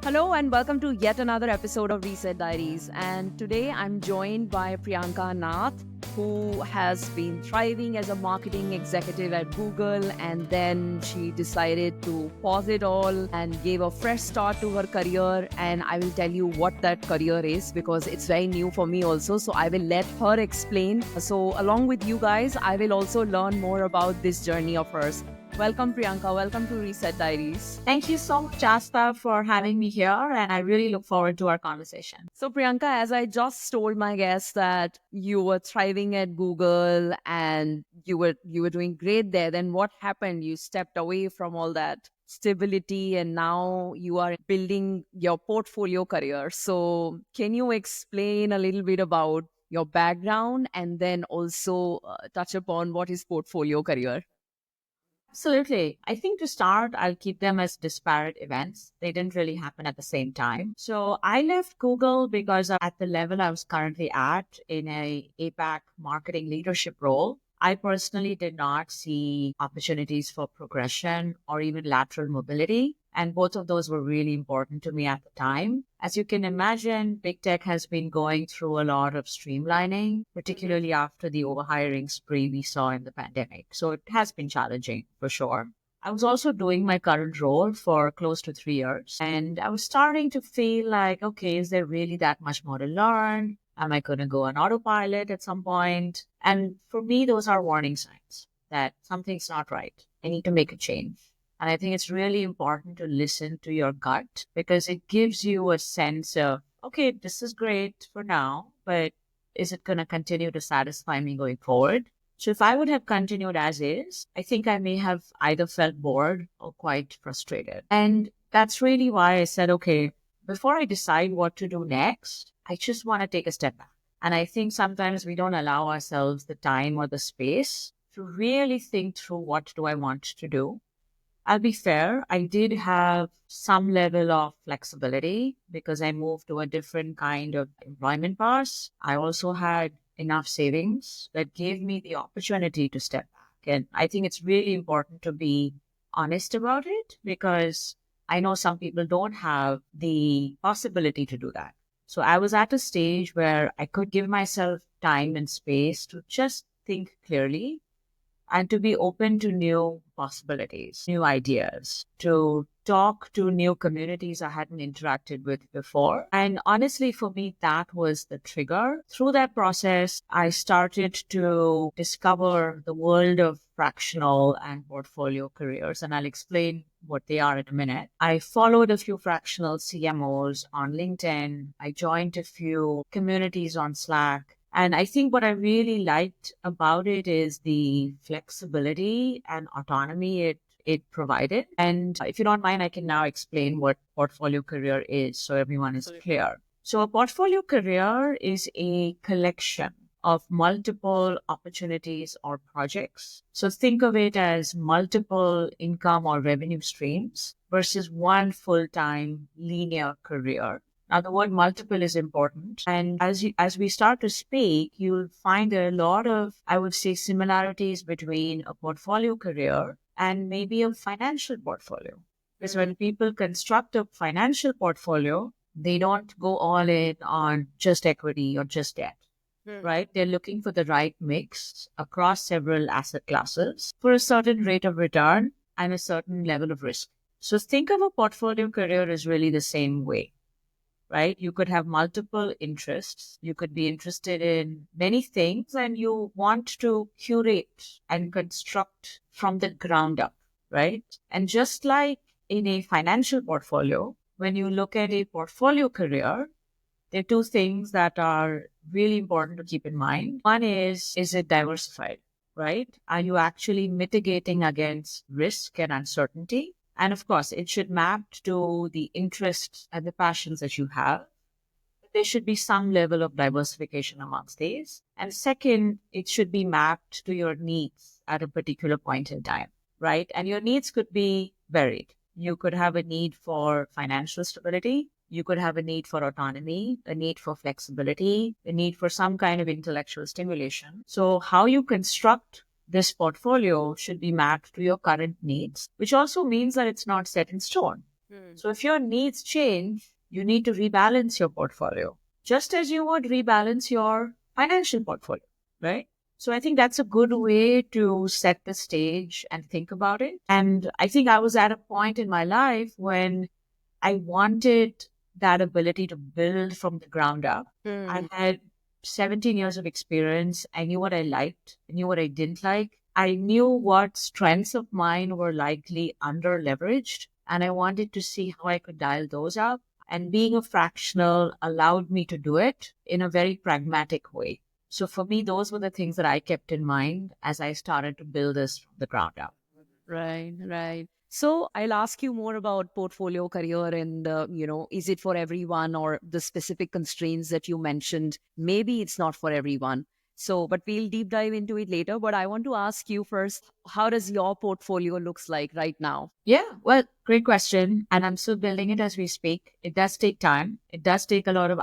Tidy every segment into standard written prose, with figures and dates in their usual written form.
Hello and welcome to yet another episode of Reset Diaries. And today I'm joined by Priyanka Nath, who has been thriving as a marketing executive at Google. And then she decided to pause it all and gave a fresh start to her career. And I will tell you what that career is because it's very new for me also. So I will let her explain. So along with you guys, I will also learn more about this journey of hers. Welcome, Priyanka. Welcome to Reset Diaries. Thank you so much, Asta, for having me here. And I really look forward to our conversation. So, Priyanka, as I just told my guests that you were thriving at Google and you were doing great there, then what happened? You stepped away from all that stability and now you are building your portfolio career. So, can you explain a little bit about your background and then also touch upon what is portfolio career? Absolutely. I think to start, I'll keep them as disparate events. They didn't really happen at the same time. So I left Google because at the level I was currently at in a APAC marketing leadership role, I personally did not see opportunities for progression or even lateral mobility. And both of those were really important to me at the time. As you can imagine, big tech has been going through a lot of streamlining, particularly after the overhiring spree we saw in the pandemic. So it has been challenging for sure. I was also doing my current role for close to 3 years, and I was starting to feel like, okay, is there really that much more to learn? Am I going to go on autopilot at some point? And for me, those are warning signs that something's not right. I need to make a change. And I think it's really important to listen to your gut because it gives you a sense of, okay, this is great for now, but is it going to continue to satisfy me going forward? So if I would have continued as is, I think I may have either felt bored or quite frustrated. And that's really why I said, okay, before I decide what to do next, I just want to take a step back. And I think sometimes we don't allow ourselves the time or the space to really think through what do I want to do. I'll be fair, I did have some level of flexibility because I moved to a different kind of employment path. I also had enough savings that gave me the opportunity to step back. And I think it's really important to be honest about it because I know some people don't have the possibility to do that. So I was at a stage where I could give myself time and space to just think clearly and to be open to new possibilities, new ideas, to talk to new communities I hadn't interacted with before. And honestly, for me, that was the trigger. Through that process, I started to discover the world of fractional and portfolio careers, and I'll explain what they are in a minute. I followed a few fractional CMOs on LinkedIn. I joined a few communities on Slack. And I think what I really liked about it is the flexibility and autonomy it provided. And if you don't mind, I can now explain what portfolio career is so everyone is clear. So a portfolio career is a collection of multiple opportunities or projects. So think of it as multiple income or revenue streams versus one full-time linear career. Now, the word multiple is important. And as we start to speak, you'll find a lot of, I would say, similarities between a portfolio career and maybe a financial portfolio. Because when people construct a financial portfolio, they don't go all in on just equity or just debt, right? They're looking for the right mix across several asset classes for a certain rate of return and a certain level of risk. So think of a portfolio career as really the same way. Right? You could have multiple interests. You could be interested in many things and you want to curate and construct from the ground up, right? And just like in a financial portfolio, when you look at a portfolio career, there are two things that are really important to keep in mind. One is it diversified, right? Are you actually mitigating against risk and uncertainty? And of course, it should map to the interests and the passions that you have. There should be some level of diversification amongst these. And second, it should be mapped to your needs at a particular point in time, right? And your needs could be varied. You could have a need for financial stability. You could have a need for autonomy, a need for flexibility, a need for some kind of intellectual stimulation. So how you construct this portfolio should be mapped to your current needs, which also means that it's not set in stone. So if your needs change, you need to rebalance your portfolio, just as you would rebalance your financial portfolio, right? So I think that's a good way to set the stage and think about it. And I think I was at a point in my life when I wanted that ability to build from the ground up. I had 17 years of experience. I knew what I liked, I knew what I didn't like. I knew what strengths of mine were likely under leveraged, and I wanted to see how I could dial those up. And being a fractional allowed me to do it in a very pragmatic way. So for me, those were the things that I kept in mind as I started to build this from the ground up. Right, right. So I'll ask you more about portfolio career and, is it for everyone or the specific constraints that you mentioned? Maybe it's not for everyone. So, but we'll deep dive into it later. But I want to ask you first, how does your portfolio looks like right now? Yeah, well, great question. And I'm still building it as we speak. It does take time. It does take a lot of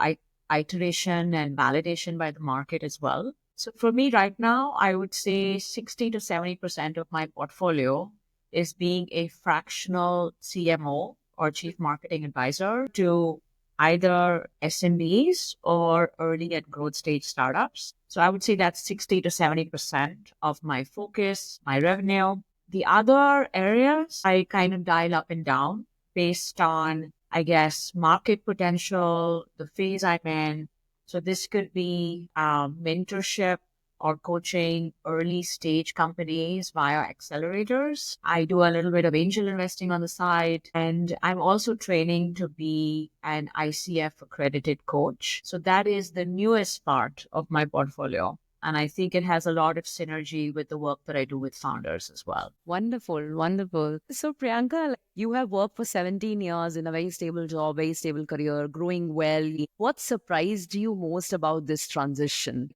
iteration and validation by the market as well. So for me right now, I would say 60 to 70% of my portfolio is being a fractional CMO or chief marketing advisor to either SMBs or early and growth stage startups. So I would say that's 60 to 70% of my focus, my revenue. The other areas I kind of dial up and down based on, I guess, market potential, the phase I'm in. So this could be mentorship or coaching early stage companies via accelerators. I do a little bit of angel investing on the side, and I'm also training to be an ICF accredited coach. So that is the newest part of my portfolio. And I think it has a lot of synergy with the work that I do with founders as well. Wonderful, wonderful. So, Priyanka, you have worked for 17 years in a very stable job, very stable career, growing well. What surprised you most about this transition?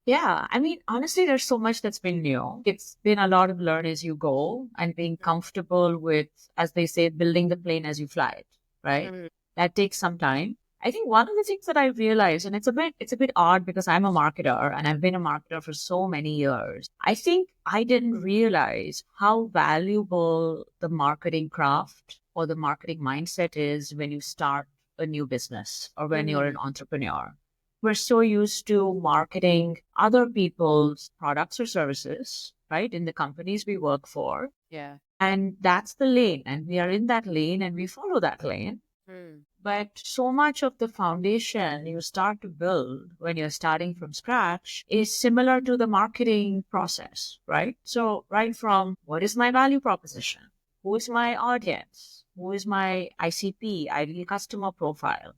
Yeah, I mean, honestly, there's so much that's been new. It's been a lot of learn as you go and being comfortable with, as they say, building the plane as you fly it, right? That takes some time. I think one of the things that I realized, and it's a bit odd because I'm a marketer and I've been a marketer for so many years. I think I didn't realize how valuable the marketing craft or the marketing mindset is when you start a new business or when you're an entrepreneur. We're so used to marketing other people's products or services, right? In the companies we work for. Yeah. And that's the lane. And we are in that lane and we follow that lane. But so much of the foundation you start to build when you're starting from scratch is similar to the marketing process, right? So, right from what is my value proposition? Who is my audience? Who is my ICP, ideal customer profile?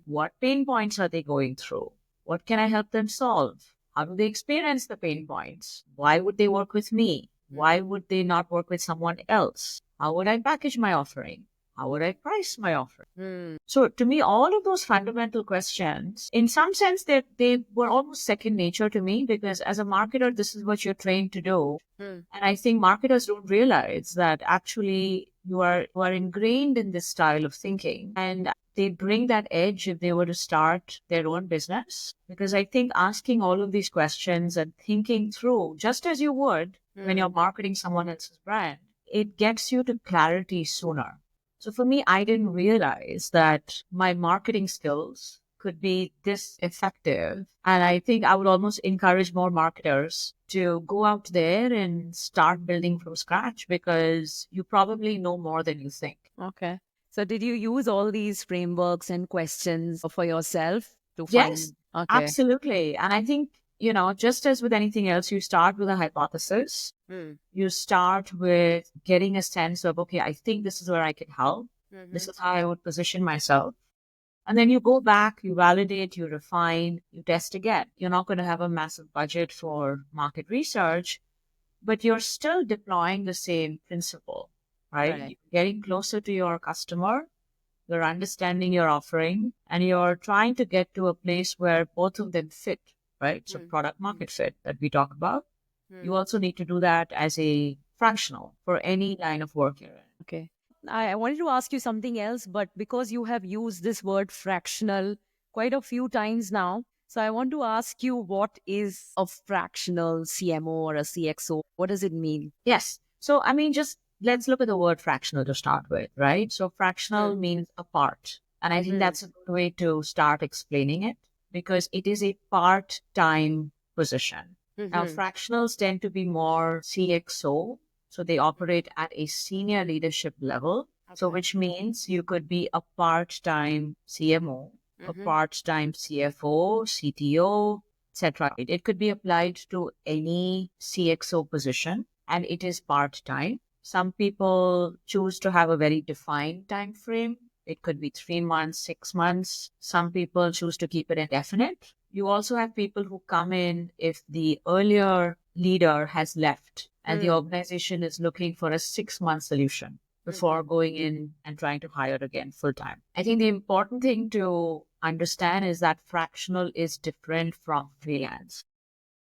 What pain points are they going through? What can I help them solve? How do they experience the pain points? Why would they work with me? Why would they not work with someone else? How would I package my offering? How would I price my offering? So to me, all of those fundamental questions, in some sense, they were almost second nature to me because as a marketer, this is what you're trained to do. And I think marketers don't realize that actually you are ingrained in this style of thinking and they bring that edge if they were to start their own business. Because I think asking all of these questions and thinking through, just as you would when you're marketing someone else's brand, it gets you to clarity sooner. So for me, I didn't realize that my marketing skills could be this effective. And I think I would almost encourage more marketers to go out there and start building from scratch because you probably know more than you think. Okay. So, did you use all these frameworks and questions for yourself to Yes, find? Okay. absolutely. And I think, just as with anything else, you start with a hypothesis. You start with getting a sense of, okay, I think this is where I can help. This is how I would position myself. And then you go back, you validate, you refine, you test again. You're not going to have a massive budget for market research, but you're still deploying the same principle, right? Right. You're getting closer to your customer, you're understanding your offering, and you're trying to get to a place where both of them fit, right? So product market fit that we talk about. You also need to do that as a fractional for any line of work you're in. Okay. I wanted to ask you something else, but because you have used this word fractional quite a few times now, so I want to ask you, what is a fractional CMO or a CXO? What does it mean? Yes. So, I mean, just let's look at the word fractional to start with, right? So fractional means a part. And I think that's a good way to start explaining it because it is a part-time position. Now, fractionals tend to be more CXO, so they operate at a senior leadership level. So, which means you could be a part-time CMO, a part-time CFO, CTO, etc. It could be applied to any CXO position, and it is part-time. Some people choose to have a very defined time frame. It could be 3 months, 6 months. Some people choose to keep it indefinite. You also have people who come in if the earlier leader has left and the organization is looking for a 6 month solution before going in and trying to hire again full time. I think the important thing to understand is that fractional is different from freelance.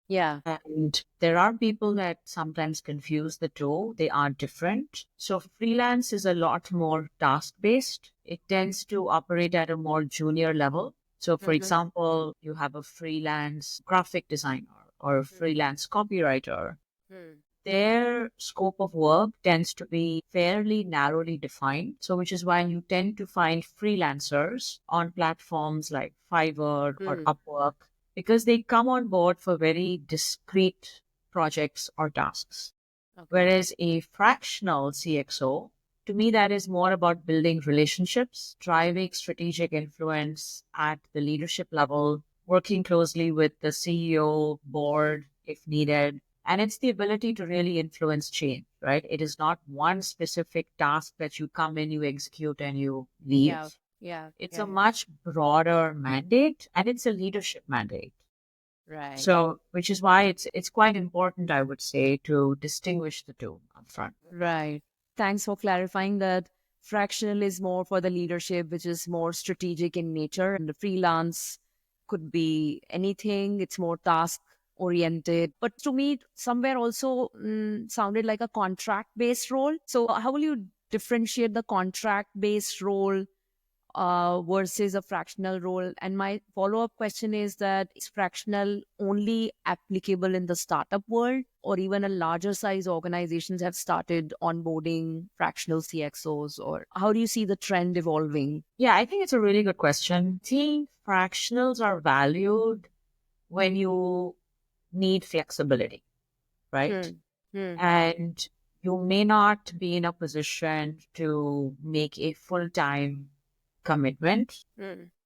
Yeah. And there are people that sometimes confuse the two. They are different. So freelance is a lot more task based. It tends to operate at a more junior level. So for example, you have a freelance graphic designer or a freelance copywriter. Their scope of work tends to be fairly narrowly defined. So, which is why you tend to find freelancers on platforms like Fiverr or Upwork because they come on board for very discrete projects or tasks. Whereas a fractional CXO, to me, that is more about building relationships, driving strategic influence at the leadership level, working closely with the CEO, board if needed. And it's the ability to really influence change, right? It is not one specific task that you come in, you execute, and you leave. It's a much broader mandate and it's a leadership mandate. Right. So, which is why it's quite important, I would say, to distinguish the two upfront. Right. Thanks for clarifying that. Fractional is more for the leadership, which is more strategic in nature, and the freelance could be anything. It's more task oriented. But to me, somewhere also sounded like a contract based role. So, how will you differentiate the contract based role versus a fractional role? And my follow up question is that is fractional only applicable in the startup world, or even a larger size organizations have started onboarding fractional CXOs? Or how do you see the trend evolving? Yeah, I think it's a really good question. I think fractionals are valued when you need flexibility, right? And you may not be in a position to make a full time commitment.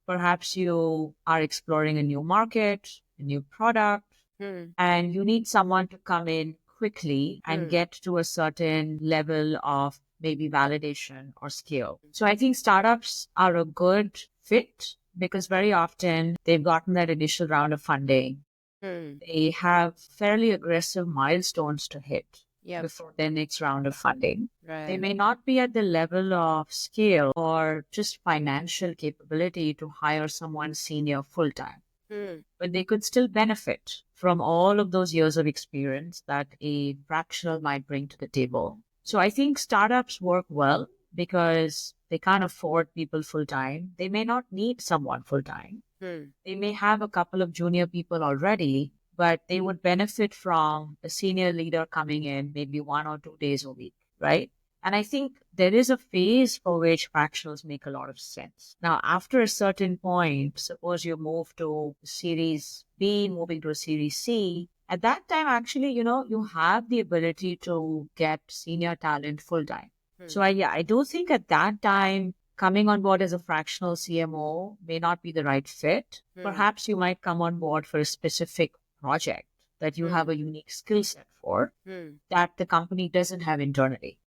Perhaps you are exploring a new market, a new product, and you need someone to come in quickly and get to a certain level of maybe validation or scale. So I think startups are a good fit because very often they've gotten that initial round of funding. They have fairly aggressive milestones to hit before their next round of funding. They may not be at the level of scale or just financial capability to hire someone senior full time, but they could still benefit from all of those years of experience that a fractional might bring to the table. So I think startups work well because they can't afford people full time. They may not need someone full time. They may have a couple of junior people already, but they would benefit from a senior leader coming in maybe 1 or 2 days a week, right? And I think there is a phase for which fractionals make a lot of sense. Now, after a certain point, suppose you move to Series B, moving to a Series C, at that time, actually, you have the ability to get senior talent full time. So I do think at that time, coming on board as a fractional CMO may not be the right fit. Perhaps you might come on board for a specific project that you have a unique skill set for that the company doesn't have internally.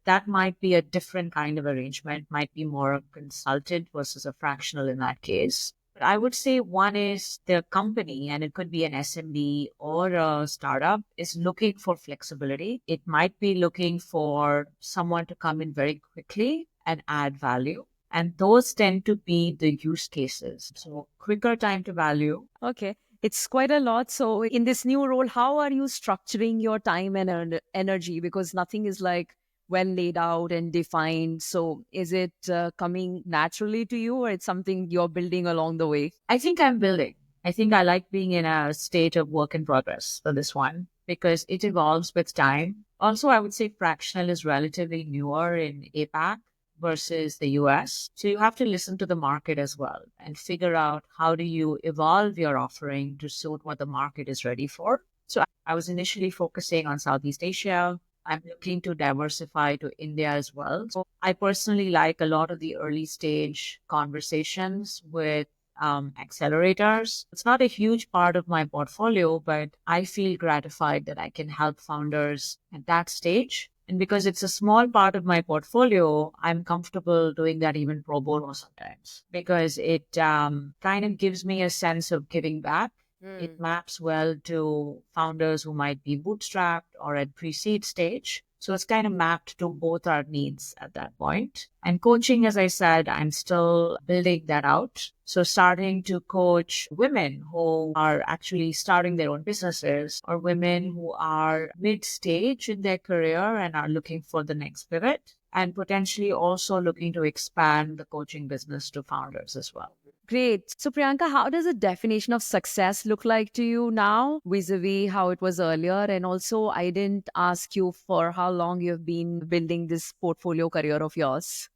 That might be a different kind of arrangement, might be more a consultant versus a fractional in that case. But I would say one is the company, and it could be an SMB or a startup, is looking for flexibility. It might be looking for someone to come in very quickly and add value. And those tend to be the use cases. So quicker time to value. Okay. It's quite a lot. So, in this new role, how are you structuring your time and energy? Because nothing is like well laid out and defined. So, is it coming naturally to you, or it's something you're building along the way? I think I'm building. I think I like being in a state of work in progress for this one because it evolves with time. Also, I would say Fractional is relatively newer in APAC versus the US. So you have to listen to the market as well and figure out how do you evolve your offering to suit what the market is ready for. So I was initially focusing on Southeast Asia. I'm looking to diversify to India as well. So I personally like a lot of the early stage conversations with accelerators. It's not a huge part of my portfolio, but I feel gratified that I can help founders at that stage. And because it's a small part of my portfolio, I'm comfortable doing that even pro bono sometimes because it kind of gives me a sense of giving back. It maps well to founders who might be bootstrapped or at pre-seed stage. So it's kind of mapped to both our needs at that point. And coaching, as I said, I'm still building that out. So starting to coach women who are actually starting their own businesses or women who are mid-stage in their career and are looking for the next pivot and potentially also looking to expand the coaching business to founders as well. Great. So, Priyanka, how does the definition of success look like to you now vis-a-vis how it was earlier? And also, I didn't ask you for how long you've been building this portfolio career of yours.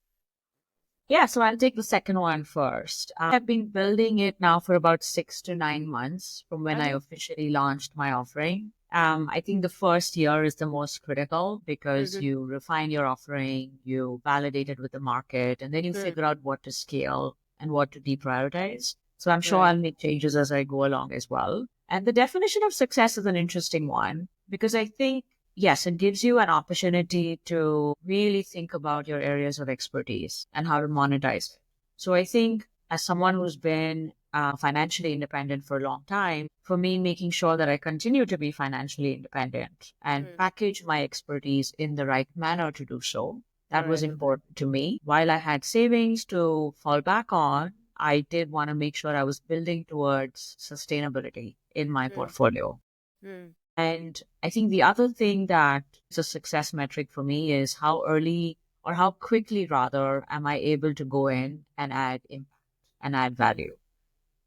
Yeah, so I'll take the second one first. I've been building it now for about 6 to 9 months from when I Okay. officially launched my offering. I think the first year is the most critical because Mhm. you refine your offering, you validate it with the market, and then you Mm. figure out what to scale and what to deprioritize. So I'm sure Right. I'll make changes as I go along as well. And the definition of success is an interesting one because I think yes, it gives you an opportunity to really think about your areas of expertise and how to monetize it. So I think as someone who's been financially independent for a long time, for me, making sure that I continue to be financially independent and Mm. package my expertise in the right manner to do so, that was Right. important to me. While I had savings to fall back on, I did want to make sure I was building towards sustainability in my Mm. portfolio. Mm. And I think the other thing that is a success metric for me is how early or how quickly rather am I able to go in and add impact and add value.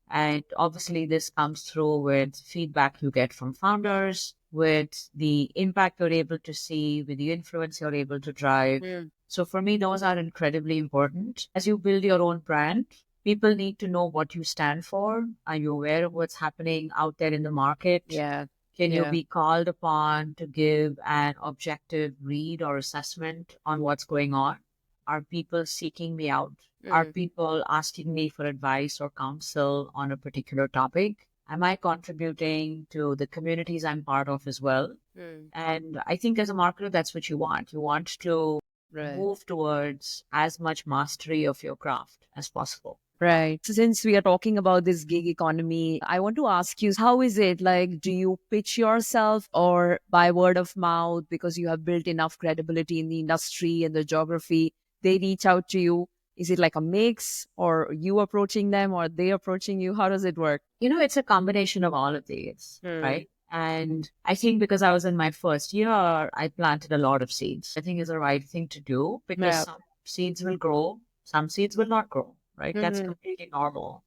And obviously this comes through with feedback you get from founders, with the impact you're able to see, with the influence you're able to drive. Mm. So for me, those are incredibly important. As you build your own brand, people need to know what you stand for. Are you aware of what's happening out there in the market? Yeah. Can you Yeah. be called upon to give an objective read or assessment on what's going on? Are people seeking me out? Are Mm. people asking me for advice or counsel on a particular topic? Am I contributing to the communities I'm part of as well? Mm. And I think as a marketer, that's what you want. You want to Right. move towards as much mastery of your craft as possible. Right. So since we are talking about this gig economy, I want to ask you, how is it? Like, do you pitch yourself or by word of mouth because you have built enough credibility in the industry and the geography? They reach out to you. Is it like a mix or you approaching them or they approaching you? How does it work? It's a combination of all of these, Hmm. right? And I think because I was in my first year, I planted a lot of seeds. I think is the right thing to do because Yeah. some seeds will grow, some seeds will not grow, right? That's Hmm. completely normal.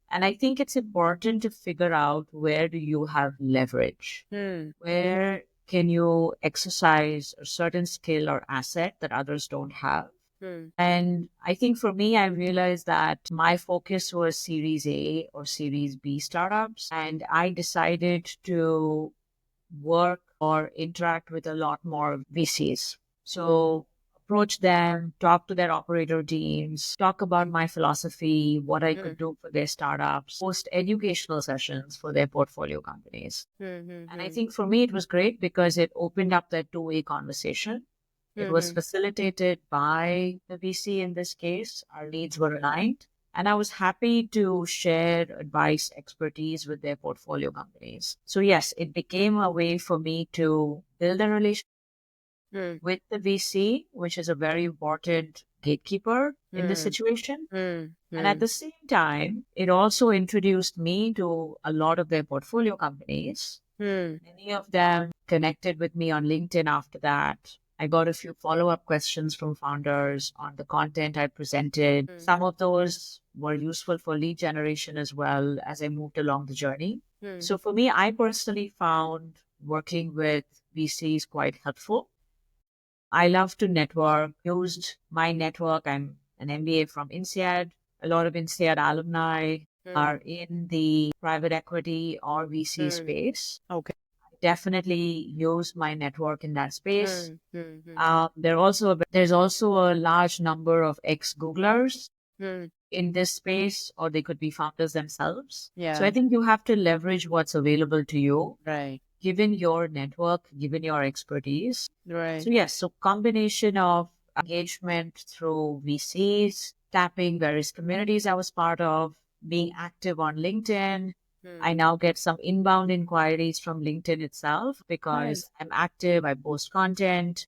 And I think it's important to figure out where do you have leverage? Hmm. Where can you exercise a certain skill or asset that others don't have? Hmm. And I think for me, I realized that my focus was Series A or Series B startups. And I decided to work or interact with a lot more VCs. So approach them, talk to their operator teams, talk about my philosophy, what I Hmm. could do for their startups, host educational sessions for their portfolio companies. Hmm. Hmm. And I Hmm. think for me, it was great because it opened up that two-way conversation. It was Hmm. facilitated by the VC in this case. Our needs were aligned. And I was happy to share advice, expertise with their portfolio companies. So, yes, it became a way for me to build a relationship Hmm. with the VC, which is a very important gatekeeper in this Hmm. situation. Hmm. And at Hmm. the same time, it also introduced me to a lot of their portfolio companies. Hmm. Many of them connected with me on LinkedIn after that. I got a few follow-up questions from founders on the content I presented. Hmm. Some of those were useful for lead generation as well as I moved along the journey. Hmm. So for me, I personally found working with VC is quite helpful. I love to network, used my network. I'm an MBA from INSEAD. A lot of INSEAD alumni are in the private equity or VC space. Okay. Definitely use my network in that space. There's also a large number of ex-Googlers in this space, or they could be founders themselves. So I think you have to leverage what's available to you, Right. given your network, given your expertise. Right. So yes, so combination of engagement through VCs, tapping various communities I was part of, being active on LinkedIn. I now get some inbound inquiries from LinkedIn itself because I'm active, I post content.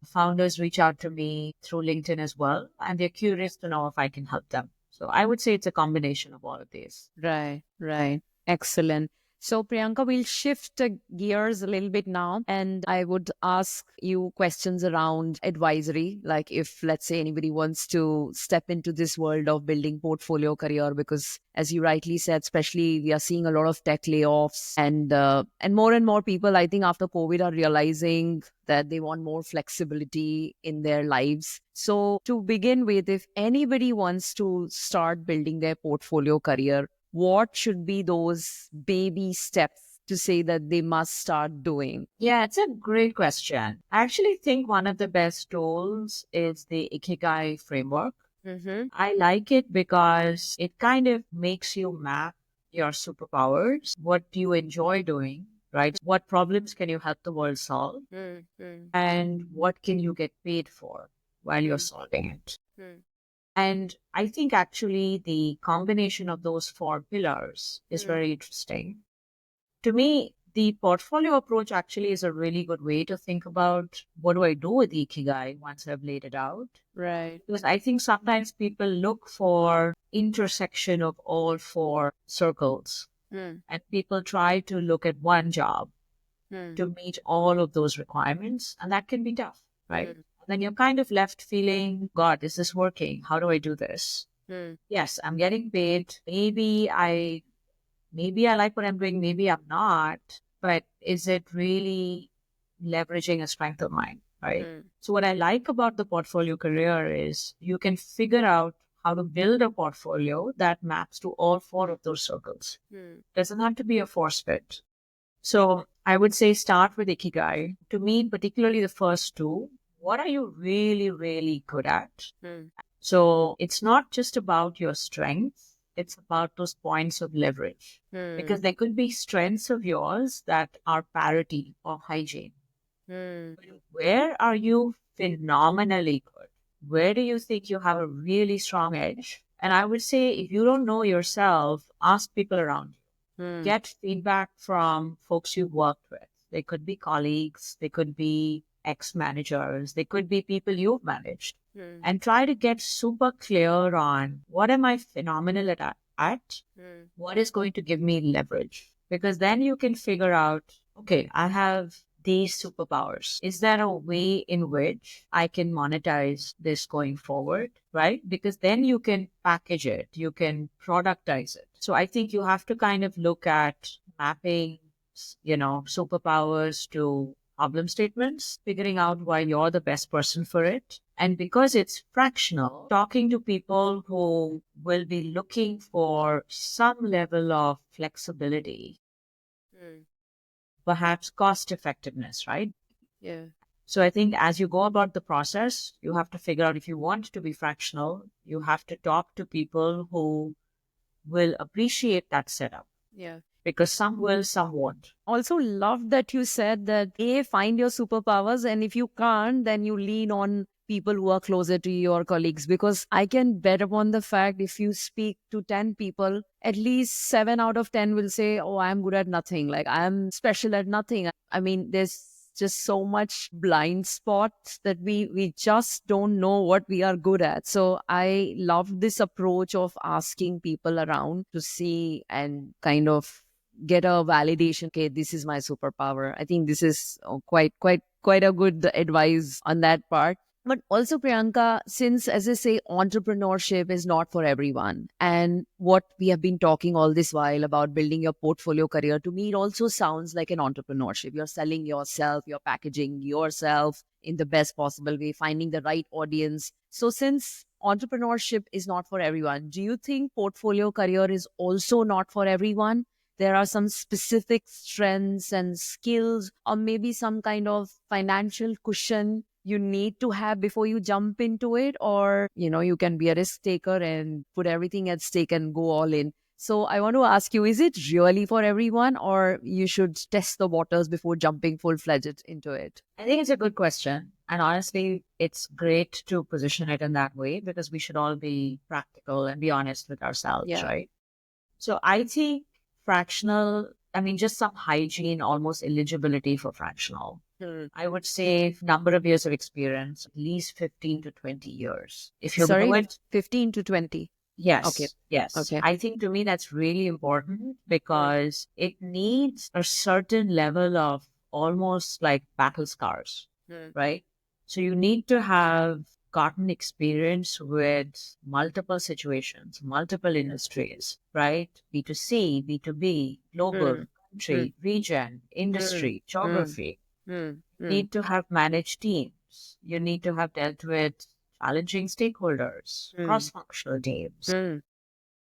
Founders reach out to me through LinkedIn as well, and they're curious to know if I can help them. So I would say it's a combination of all of these. Right, right. Excellent. So, Priyanka, we'll shift gears a little bit now, and I would ask you questions around advisory. Like, if, let's say, anybody wants to step into this world of building portfolio career, because as you rightly said, especially we are seeing a lot of tech layoffs, and more people, I think, after COVID, are realizing that they want more flexibility in their lives. So, to begin with, if anybody wants to start building their portfolio career, what should be those baby steps to say that they must start doing? Yeah, it's a great question. I actually think one of the best tools is the Ikigai framework. I like it because it kind of makes you map your superpowers. What do you enjoy doing, right? What problems can you help the world solve? And what can you get paid for while you're solving it? And I think actually the combination of those four pillars is very interesting. To me, the portfolio approach actually is a really good way to think about what do I do with Ikigai once I've laid it out. Right. Because I think sometimes people look for intersection of all four circles, and people try to look at one job to meet all of those requirements, and that can be tough, right? Then you're kind of left feeling, God, is this working? How do I do this? Yes, I'm getting paid. Maybe I like what I'm doing, maybe I'm not, but is it really leveraging a strength of mine, right? So what I like about the portfolio career is you can figure out how to build a portfolio that maps to all four of those circles. Doesn't have to be a force fit. So I would say start with Ikigai. To me, particularly the first two, what are you really, really good at? So it's not just about your strengths, it's about those points of leverage. Because there could be strengths of yours that are parity or hygiene. Where are you phenomenally good? Where do you think you have a really strong edge? And I would say if you don't know yourself, ask people around you. Get feedback from folks you've worked with. They could be colleagues, they could be ex-managers, they could be people you've managed. And try to get super clear on what am I phenomenal at? What is going to give me leverage? Because then you can figure out, okay, I have these superpowers. Is there a way in which I can monetize this going forward? Right? Because then you can package it, you can productize it. So I think you have to kind of look at mapping, superpowers to problem statements, figuring out why you're the best person for it. And because it's fractional, talking to people who will be looking for some level of flexibility, perhaps cost effectiveness, right? Yeah. So I think as you go about the process, you have to figure out if you want to be fractional, you have to talk to people who will appreciate that setup. Yeah. Because some will, some won't. Also, love that you said that find your superpowers, and if you can't, then you lean on people who are closer to your colleagues. Because I can bet upon the fact if you speak to 10 people, at least 7 out of 10 will say, oh, I'm good at nothing. Like, I'm special at nothing. I mean, there's just so much blind spots that we just don't know what we are good at. So I love this approach of asking people around to see and kind of get a validation. Okay, this is my superpower. I think this is quite a good advice on that part. But also, Priyanka, since, as I say, entrepreneurship is not for everyone, and what we have been talking all this while about building your portfolio career, to me, it also sounds like an entrepreneurship. You're selling yourself, you're packaging yourself in the best possible way, finding the right audience. So, since entrepreneurship is not for everyone, do you think portfolio career is also not for everyone? There are some specific strengths and skills, or maybe some kind of financial cushion you need to have before you jump into it, or you can be a risk taker and put everything at stake and go all in. So I want to ask you, is it really for everyone, or you should test the waters before jumping full-fledged into it? I think it's a good question. And honestly, it's great to position it in that way because we should all be practical and be honest with ourselves, Yeah. right? So I think fractional, I mean, just some hygiene, almost eligibility for fractional. I would say number of years of experience, at least 15 to 20 years. If you do Sorry, it, 15 to 20. Okay. yes. Okay. I think to me that's really important because it needs a certain level of almost like battle scars, right? So you need to have gotten experience with multiple situations, multiple industries, right? B2C, B2B, global, Mm, mm, country, region, mm, industry, mm, geography. mm, Need to have managed teams. You need to have dealt with challenging stakeholders, mm, cross-functional teams. mm,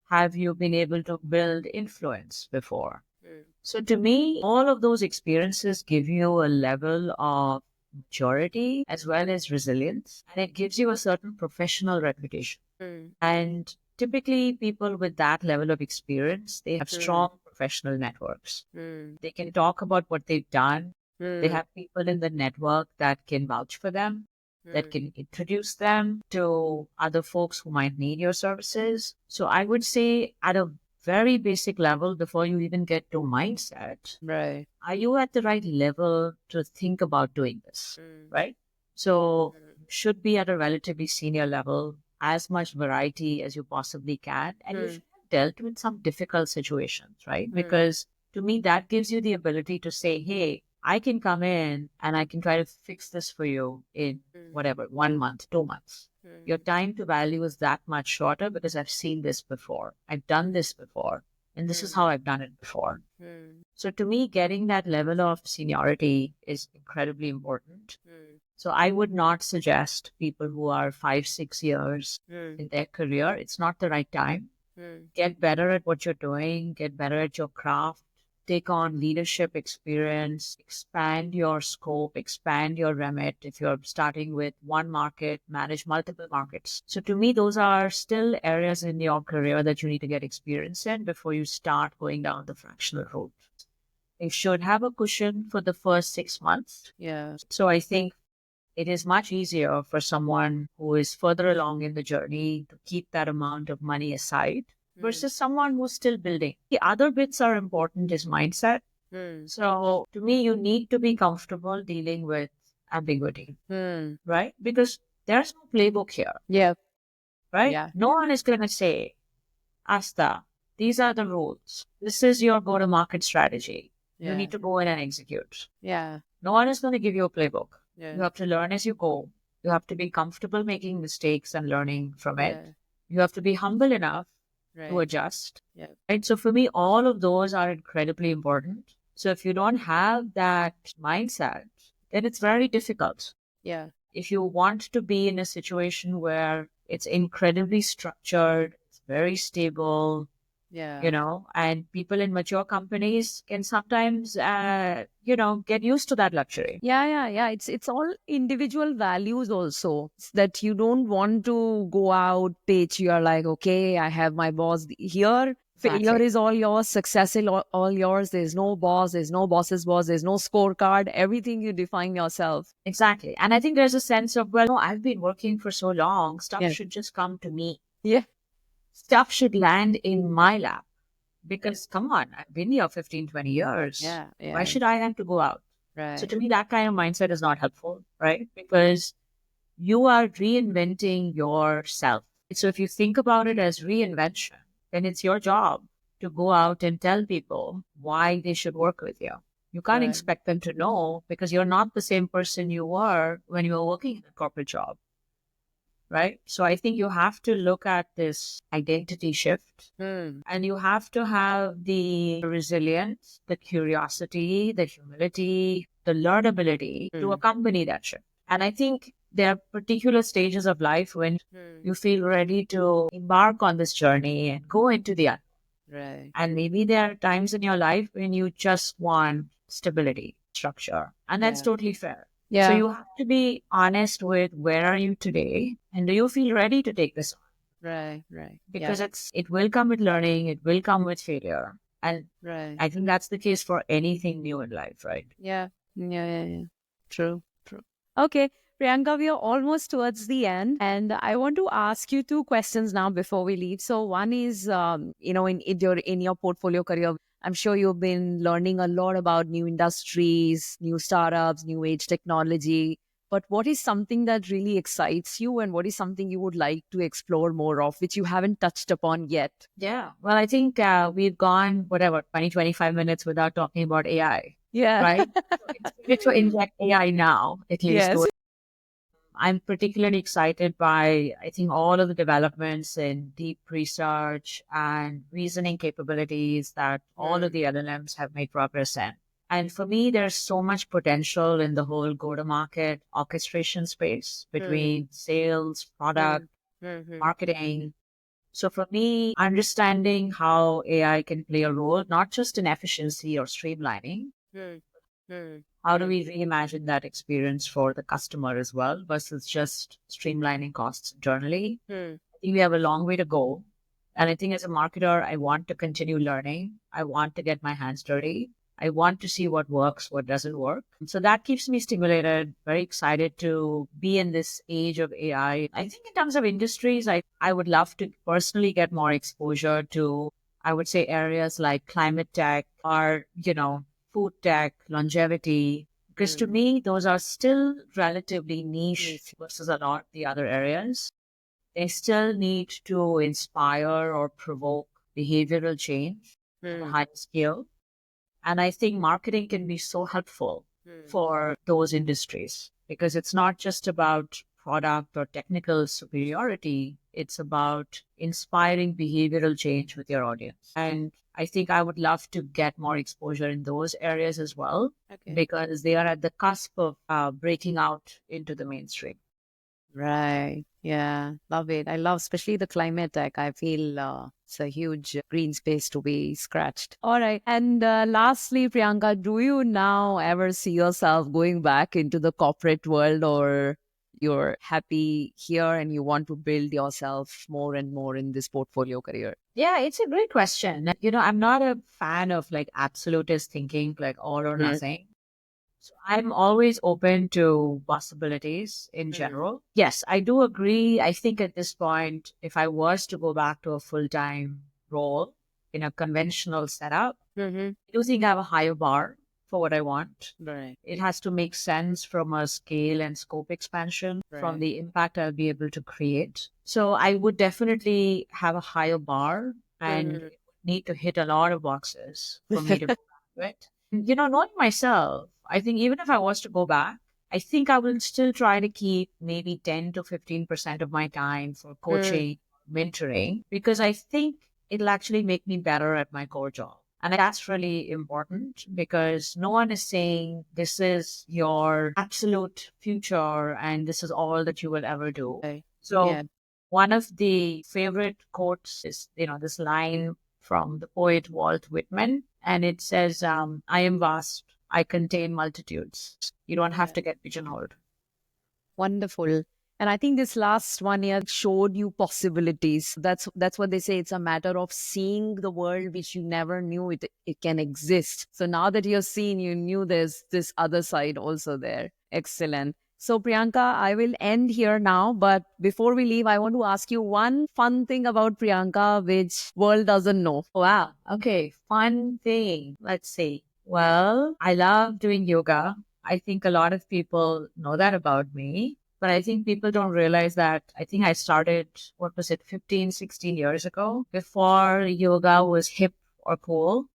Have you been able to build influence before? mm, So to me, all of those experiences give you a level of maturity as well as resilience, and it gives you a certain professional reputation. mm, And typically, people with that level of experience, they have mm, strong professional networks. mm, They can talk about what they've done. They mm, have people in the network that can vouch for them, that mm. can introduce them to other folks who might need your services. So I would say at a very basic level, before you even get to mindset, Right. are you at the right level to think about doing this? Mm, Right? So mm, should be at a relatively senior level, as much variety as you possibly can. And you mm, should have dealt with some difficult situations, right? mm, Because to me, that gives you the ability to say, hey, I can come in and I can try to fix this for you in mm, whatever, 1 month, 2 months. Your mm, time to value is that much shorter because I've seen this before. I've done this before. And this is mm, how I've done it before. mm, So to me, getting that level of seniority is incredibly important. mm, So I would not suggest people who are 5, 6 years mm, in their career. It's not the right time. mm, Get better at what you're doing, get better at your craft, take on leadership experience, expand your scope, expand your remit. If you're starting with one market, manage multiple markets. So to me, those are still areas in your career that you need to get experience in before you start going down the fractional route. You should have a cushion for the first 6 months. Yeah. So I think it is much easier for someone who is further along in the journey to keep that amount of money aside Mm, versus someone who's still building. The other bits are important is mindset. mm, So to me, you need to be comfortable dealing with ambiguity, mm. right? Because there's no playbook here, Yeah. right? Yeah. No one is going to say, Asta, these are the rules. This is your go-to-market strategy. You Yeah. need to go in and execute. Yeah. No one is going to give you a playbook. Yeah. You have to learn as you go. You have to be comfortable making mistakes and learning from it. Yeah. You have to be humble enough to Right. adjust. Yeah. Right. So for me, all of those are incredibly important. So if you don't have that mindset, then it's very difficult. Yeah. If you want to be in a situation where it's incredibly structured, it's very stable, Yeah. and people in mature companies can sometimes, get used to that luxury. Yeah, yeah, yeah. It's all individual values also. It's that you don't want to go out, pitch. You are like, okay, I have my boss here. Failure Exactly. is all yours. Success is all yours. There's no boss. There's no boss's boss. There's no scorecard. Everything you define yourself. Exactly. And I think there's a sense of, well, no, I've been working for so long, stuff Yeah. should just come to me. Yeah. Stuff should land in my lap. Because come on, I've been here 15, 20 years. Yeah. Why Yeah. should I have to go out? So Right. to me, that kind of mindset is not helpful, right? Because you are reinventing yourself. So if you think about it as reinvention, then it's your job to go out and tell people why they should work with you. You can't Right. expect them to know because you're not the same person you were when you were working in a corporate job. right? So I think you have to look at this identity shift and you have to have the resilience, the curiosity, the humility, the learnability to accompany that shift. And I think there are particular stages of life when you feel ready to embark on this journey and go into the unknown. Right. And maybe there are times in your life when you just want stability, structure, and that's Yeah. totally fair. So Yeah. you have to be honest with where are you today and do you feel ready to take this on? Right. Right. Yeah. Because it will come with learning, it will come with failure. And Right. I think that's the case for anything new in life, right? Yeah. Yeah. Yeah. Yeah. True. True. Okay. Priyanka, we are almost towards the end, and I want to ask you two questions now before we leave. So, one is, in your portfolio career, I'm sure you've been learning a lot about new industries, new startups, new age technology. But what is something that really excites you, and what is something you would like to explore more of, which you haven't touched upon yet? Yeah. Well, I think we've gone, whatever, 20, 25 minutes without talking about AI, Yeah. right? So it's good to inject AI now, at least. Yes. I'm particularly excited by, I think, all of the developments in deep research and reasoning capabilities that all of the LLMs have made progress in. And for me, there's so much potential in the whole go-to-market orchestration space between sales, product, marketing. So for me, understanding how AI can play a role, not just in efficiency or streamlining, how do we reimagine that experience for the customer as well versus just streamlining costs internally? I think we have a long way to go. And I think as a marketer, I want to continue learning. I want to get my hands dirty. I want to see what works, what doesn't work. So that keeps me stimulated, very excited to be in this age of AI. I think in terms of industries, I would love to personally get more exposure to, I would say, areas like climate tech or, food tech, longevity, because to me, those are still relatively niche versus a lot of the other areas. They still need to inspire or provoke behavioral change on a high scale. And I think marketing can be so helpful for those industries because it's not just about product or technical superiority. It's about inspiring behavioral change with your audience. And I think I would love to get more exposure in those areas as well because they are at the cusp of breaking out into the mainstream. Right. Yeah. Love it. I love especially the climate tech. I feel it's a huge green space to be scratched. All right. And lastly, Priyanka, do you now ever see yourself going back into the corporate world, or you're happy here and you want to build yourself more and more in this portfolio career? Yeah, it's a great question. I'm not a fan of like absolutist thinking, like all or nothing. So I'm always open to possibilities in general. Yes, I do agree. I think at this point, if I was to go back to a full-time role in a conventional setup, I do think I have a higher bar for what I want. Right. It has to make sense from a scale and scope expansion, from the impact I'll be able to create. So I would definitely have a higher bar and need to hit a lot of boxes for me to go back to it. Knowing myself, I think even if I was to go back, I think I will still try to keep maybe 10 to 15% of my time for coaching, mentoring, because I think it'll actually make me better at my core job. And that's really important because no one is saying this is your absolute future and this is all that you will ever do. Right. So Yeah. one of the favorite quotes is, this line from the poet Walt Whitman, and it says, I am vast, I contain multitudes. You don't have to get pigeonholed. Wonderful. And I think this last 1 year showed you possibilities. That's what they say. It's a matter of seeing the world which you never knew it can exist. So now that you're seen, you knew there's this other side also there. Excellent. So Priyanka, I will end here now. But before we leave, I want to ask you one fun thing about Priyanka which world doesn't know. Wow. Okay. Fun thing. Let's see. Well, I love doing yoga. I think a lot of people know that about me, but I think people don't realize that I think I started, what was it, 15, 16 years ago before yoga was hip or cool.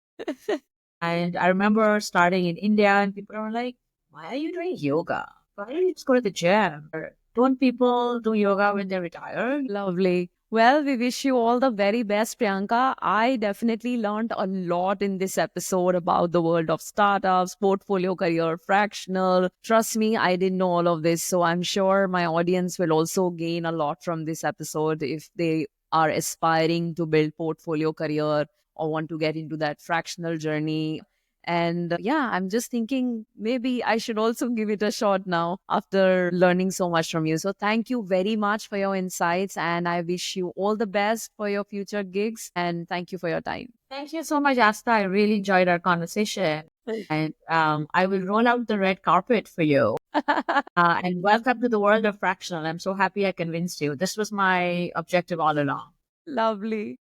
And I remember starting in India and people were like, why are you doing yoga? Why don't you just go to the gym or Don't people do yoga when they retire? Lovely. Well, we wish you all the very best, Priyanka. I definitely learned a lot in this episode about the world of startups, portfolio career, fractional. Trust me, I didn't know all of this. So I'm sure my audience will also gain a lot from this episode if they are aspiring to build portfolio career or want to get into that fractional journey. And yeah, I'm just thinking maybe I should also give it a shot now after learning so much from you. So thank you very much for your insights. And I wish you all the best for your future gigs. And thank you for your time. Thank you so much, Asta. I really enjoyed our conversation. And I will roll out the red carpet for you. And welcome to the world of fractional. I'm so happy I convinced you. This was my objective all along. Lovely.